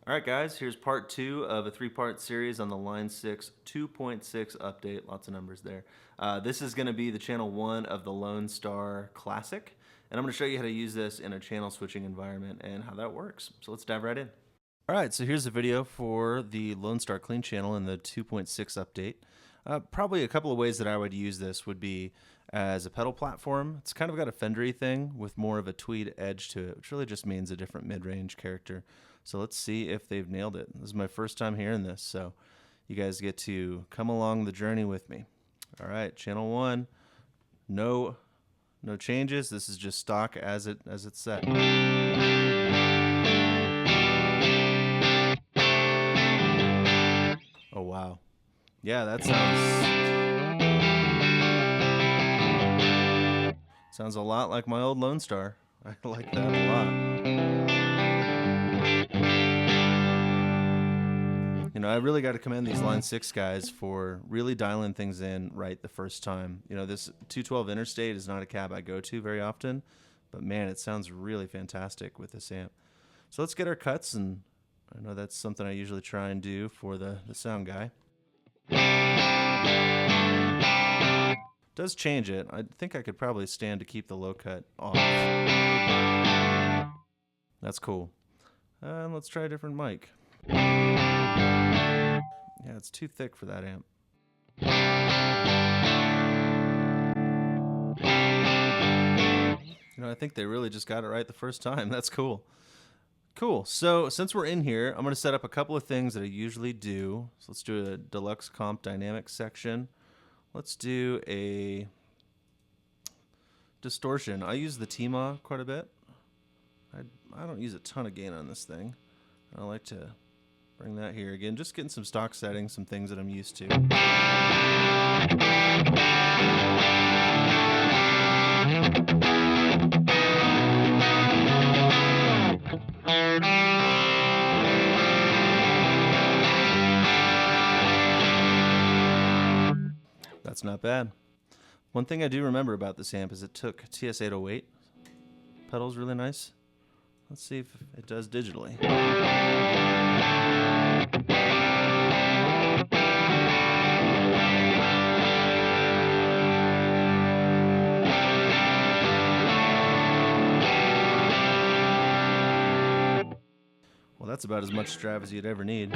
All right, guys, here's part 2 of a 3-part series on the Line 6 2.6 update. Lots of numbers there. This is going to be the channel 1 of the Lone Star Classic, and I'm going to show you how to use this in a channel switching environment and how that works. So let's dive right in. All right, so here's a video for the Lone Star Clean channel in the 2.6 update. Probably a couple of ways that I would use this would be as a pedal platform. It's kind of got a Fendery thing with more of a tweed edge to it, which really just means a different mid-range character. So let's see if they've nailed it. This is my first time hearing this, so you guys get to come along the journey with me. All right, channel 1, no changes. This is just stock as it's set. Oh wow. Yeah, that sounds a lot like my old Lone Star. I like that a lot. You know, I really got to commend these Line 6 guys for really dialing things in right the first time. You know, this 212 Interstate is not a cab I go to very often, but man, it sounds really fantastic with this amp. So let's get our cuts, and I know that's something I usually try and do for the sound guy. Does change it. I think I could probably stand to keep the low cut off. That's cool. Let's try a different mic. Yeah, it's too thick for that amp. You know, I think they really just got it right the first time. That's cool. Cool. So since we're in here, I'm going to set up a couple of things that I usually do. So let's do a deluxe comp dynamics section. Let's do a distortion. I use the TMA quite a bit. I don't use a ton of gain on this thing. I like to bring that here again, just getting some stock settings, some things that I'm used to. That's not bad. One thing I do remember about this amp is it took TS-808. Pedal's really nice. Let's see if it does digitally. Well, that's about as much drive as you'd ever need.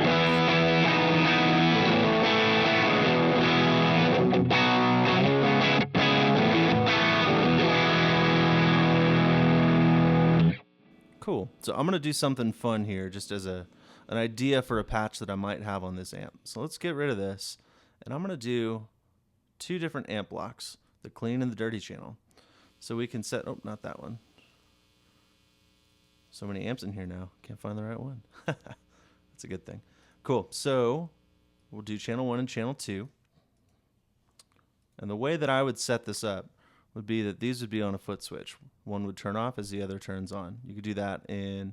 Cool. So I'm going to do something fun here just as an idea for a patch that I might have on this amp. So let's get rid of this, and I'm going to do 2 different amp blocks, the clean and the dirty channel. So we can set, oh, not that one. So many amps in here now. Can't find the right one. That's a good thing. Cool. So we'll do channel 1 and channel 2. And the way that I would set this up would be that these would be on a foot switch. One would turn off as the other turns on. You could do that in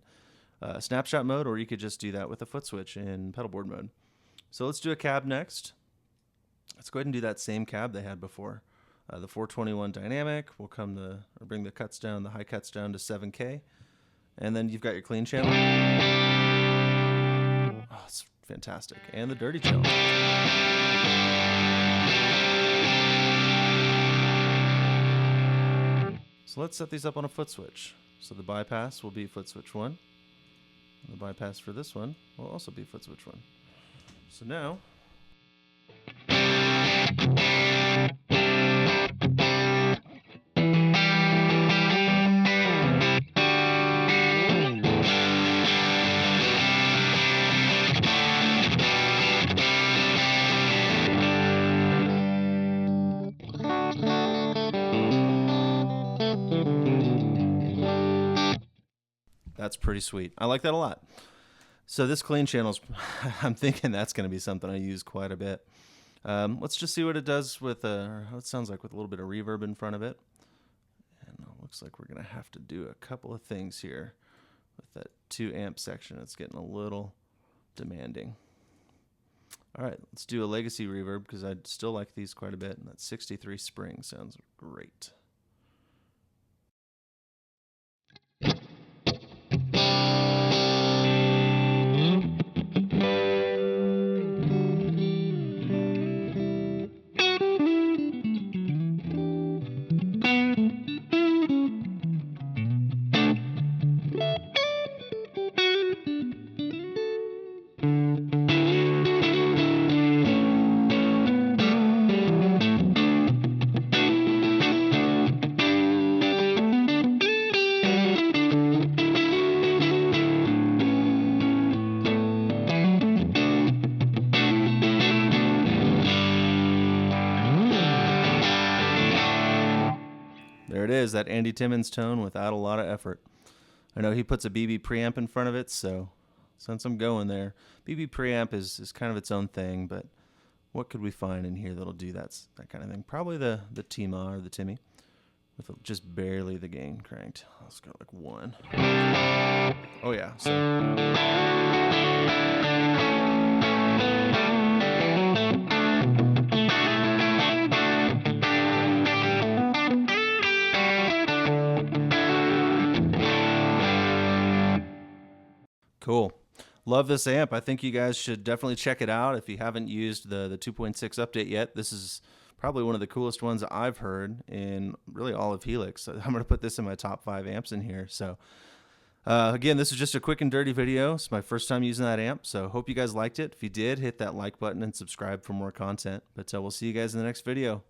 snapshot mode, or you could just do that with a foot switch in pedalboard mode. So let's do a cab next. Let's go ahead and do that same cab they had before. The 421 dynamic will bring the cuts down, the high cuts down to 7K. And then you've got your clean channel. Oh, it's fantastic. And the dirty channel. So let's set these up on a foot switch. So the bypass will be foot switch 1. And the bypass for this one will also be foot switch 1. So now, that's pretty sweet. I like that a lot. So this clean channel's, I'm thinking that's going to be something I use quite a bit. Let's just see what it does with, how it sounds like with a little bit of reverb in front of it. And it looks like we're going to have to do a couple of things here with that 2 amp section. It's getting a little demanding. All right, let's do a legacy reverb because I still like these quite a bit. And that 63 spring sounds great. it is, that Andy Timmons tone without a lot of effort. I know he puts a BB preamp in front of it, so since I'm going there, BB preamp is kind of its own thing, but what could we find in here that'll do that kind of thing? Probably the Tima or the Timmy with just barely the gain cranked. Let's go like 1. Oh yeah, cool. Love this amp. I think you guys should definitely check it out if you haven't used the 2.6 update yet. This is probably one of the coolest ones I've heard in really all of Helix. I'm going to put this in my top 5 amps in here. So again, this is just a quick and dirty video. It's my first time using that amp, so hope you guys liked it. If you did, hit that like button and subscribe for more content. But we'll see you guys in the next video.